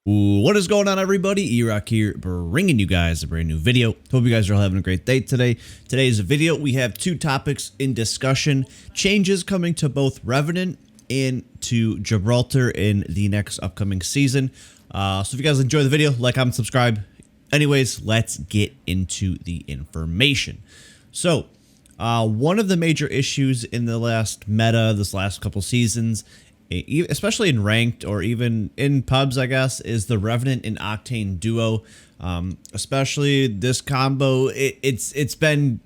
What is going on, everybody? Erock here, bringing you guys a brand new video. Hope you guys are all having a great day today. Today's video, we have two topics in discussion. Changes coming to both Revenant and to Gibraltar in the next upcoming season. So if you guys enjoy the video, like, comment, subscribe. Anyways, let's get into the information. So, one of the major issues in the last meta, this last couple seasons, especially in ranked or even in pubs, I guess, is the Revenant and Octane duo. Especially this combo, it's been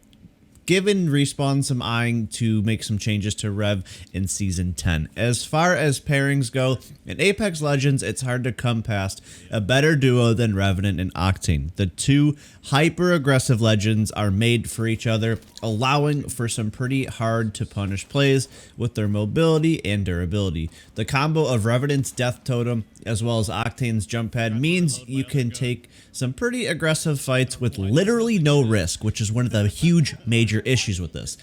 given Respawn some eyeing to make some changes to Rev in Season 10. As far as pairings go, in Apex Legends, it's hard to come past a better duo than Revenant and Octane. The two hyper-aggressive legends are made for each other, allowing for some pretty hard-to-punish plays with their mobility and durability. The combo of Revenant's Death Totem as well as Octane's Jump Pad means you can take some pretty aggressive fights with literally no risk, which is one of the huge major issues with this.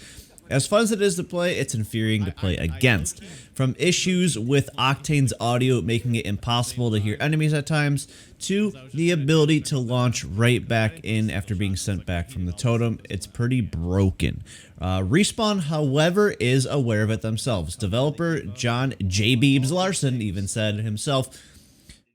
As fun as it is to play, it's infuriating to play against. From issues with Octane's audio making it impossible to hear enemies at times, to the ability to launch right back in after being sent back from the totem, it's pretty broken. Respawn, however, is aware of it themselves. Developer John J. Beebs Larson even said himself,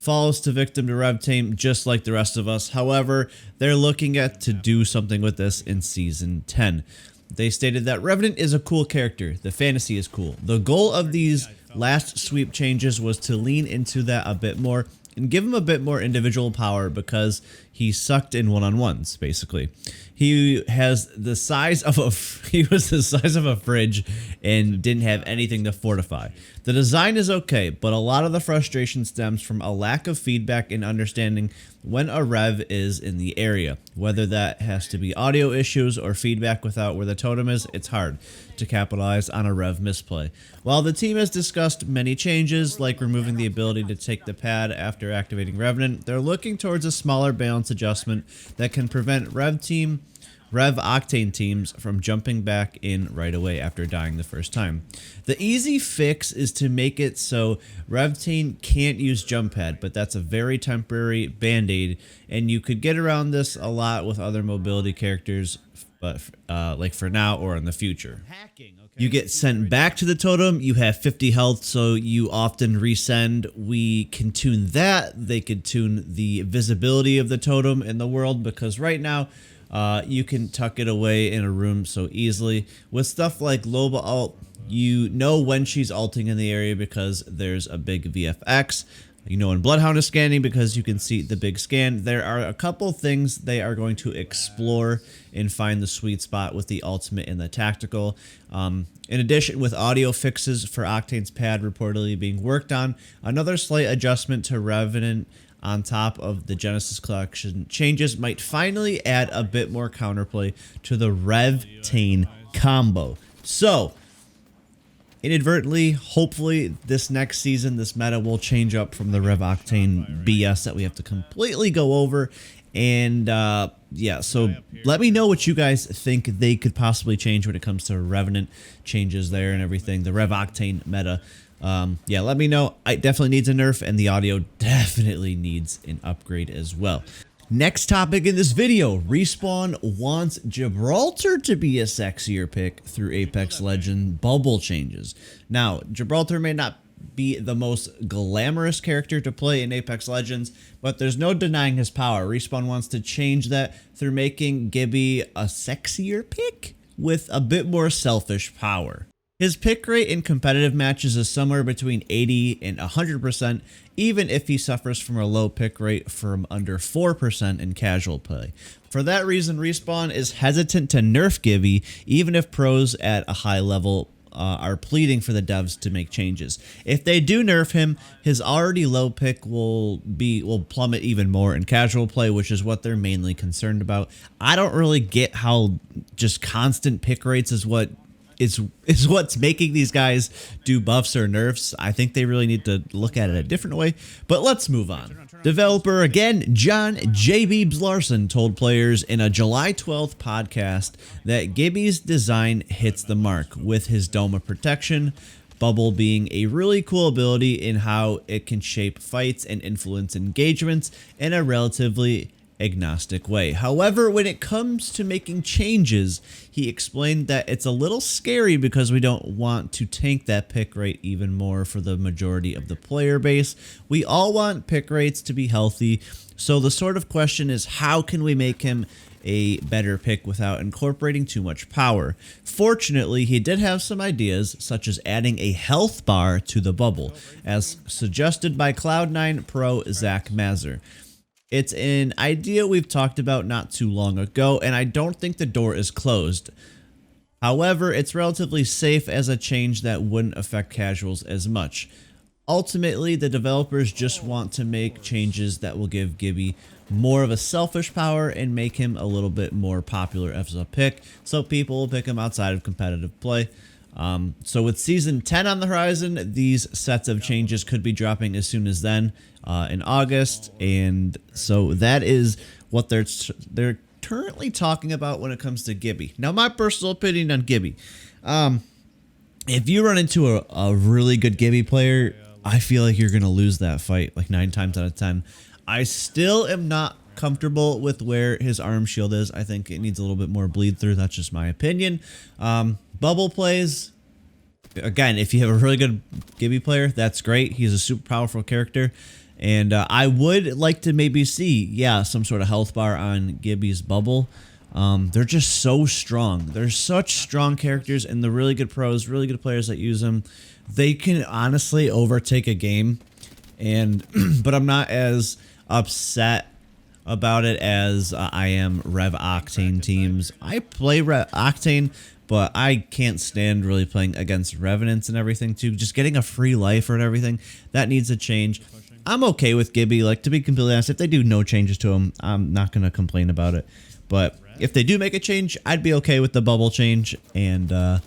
falls to victim to Rev Team just like the rest of us. However, they're looking at to do something with this in Season 10. They stated that Revenant is a cool character. The fantasy is cool. The goal of these last sweep changes was to lean into that a bit more and give him a bit more individual power because he sucked in one-on-ones, basically. He was the size of a fridge and didn't have anything to fortify. The design is okay, but a lot of the frustration stems from a lack of feedback and understanding when a rev is in the area. Whether that has to be audio issues or feedback without where the totem is, it's hard to capitalize on a rev misplay. While the team has discussed many changes, like removing the ability to take the pad after activating Revenant, they're looking towards a smaller balance adjustment that can prevent Rev Octane teams from jumping back in right away after dying the first time. The easy fix is to make it so Rev Team can't use jump pad, but that's a very temporary band-aid, and you could get around this a lot with other mobility characters, but like for now or in the future. You get sent back to the totem, you have 50 health, so you often resend. We can tune that. They could tune the visibility of the totem in the world, because right now, you can tuck it away in a room so easily. With stuff like Loba ult, you know when she's ulting in the area because there's a big VFX. You know when Bloodhound is scanning because you can see the big scan. There are a couple things they are going to explore and find the sweet spot with the ultimate and the tactical. In addition, with audio fixes for Octane's pad reportedly being worked on, another slight adjustment to Revenant on top of the Genesis Collection changes might finally add a bit more counterplay to the Rev-Tane combo. So, inadvertently, hopefully this next season, this meta will change up from the Rev Octane BS that we have to completely go over. And yeah, so let me know what you guys think they could possibly change when it comes to Revenant changes there and everything, the Rev Octane meta. Yeah, let me know. It definitely needs a nerf, and the audio definitely needs an upgrade as well. Next topic in this video, Respawn wants Gibraltar to be a sexier pick through Apex Legends bubble changes. Now, Gibraltar may not be the most glamorous character to play in Apex Legends, but there's no denying his power. Respawn wants to change that through making Gibby a sexier pick with a bit more selfish power. His pick rate in competitive matches is somewhere between 80 and 100%, even if he suffers from a low pick rate from under 4% in casual play. For that reason, Respawn is hesitant to nerf Gibby, even if pros at a high level are pleading for the devs to make changes. If they do nerf him, his already low pick will plummet even more in casual play, which is what they're mainly concerned about. I don't really get how just constant pick rates is what's making these guys do buffs or nerfs. I think they really need to look at it a different way, but let's move on. Developer, again, John J. Beebs Larson told players in a July 12th podcast that Gibby's design hits the mark with his dome of protection, Bubble being a really cool ability in how it can shape fights and influence engagements in a relatively agnostic way. However, when it comes to making changes, he explained that it's a little scary because we don't want to tank that pick rate even more for the majority of the player base. We all want pick rates to be healthy, so the sort of question is, how can we make him a better pick without incorporating too much power? Fortunately, he did have some ideas, such as adding a health bar to the bubble, as suggested by Cloud9 Pro Zach Mazur. It's an idea we've talked about not too long ago, and I don't think the door is closed. However, it's relatively safe as a change that wouldn't affect casuals as much. Ultimately, the developers just want to make changes that will give Gibby more of a selfish power and make him a little bit more popular as a pick, so people will pick him outside of competitive play. So with Season 10 on the horizon, these sets of changes could be dropping as soon as then, in August, and so that is what they're currently talking about when it comes to Gibby. Now, my personal opinion on Gibby, if you run into a really good Gibby player, I feel like you're going to lose that fight like 9 times out of 10. I still am not comfortable with where his arm shield is. I think it needs a little bit more bleed through. That's just my opinion. Bubble plays, again, if you have a really good Gibby player, that's great. He's a super powerful character. And I would like to maybe see, yeah, some sort of health bar on Gibby's bubble. They're just so strong. They're such strong characters, and the really good pros, really good players that use them, they can honestly overtake a game. And but I'm not as upset about it as I am Rev Octane teams. I play Rev Octane, but I can't stand really playing against Revenants and everything too. Just getting a free life and everything, that needs to change. I'm okay with Gibby. Like, to be completely honest, if they do no changes to him, I'm not going to complain about it. But if they do make a change, I'd be okay with the bubble change. And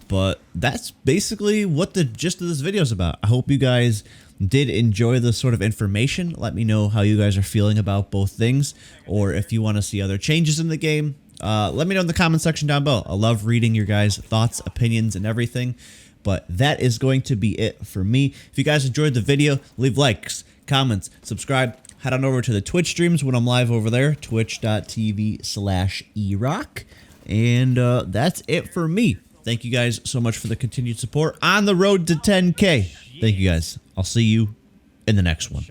but that's basically what the gist of this video is about. I hope you guys did enjoy this sort of information. Let me know how you guys are feeling about both things, or if you want to see other changes in the game. Let me know in the comment section down below. I love reading your guys' thoughts, opinions, and everything. But that is going to be it for me. If you guys enjoyed the video, leave likes, comments, subscribe. Head on over to the Twitch streams when I'm live over there, twitch.tv/Erock. And that's it for me. Thank you guys so much for the continued support on the road to 10K. Thank you guys. I'll see you in the next one.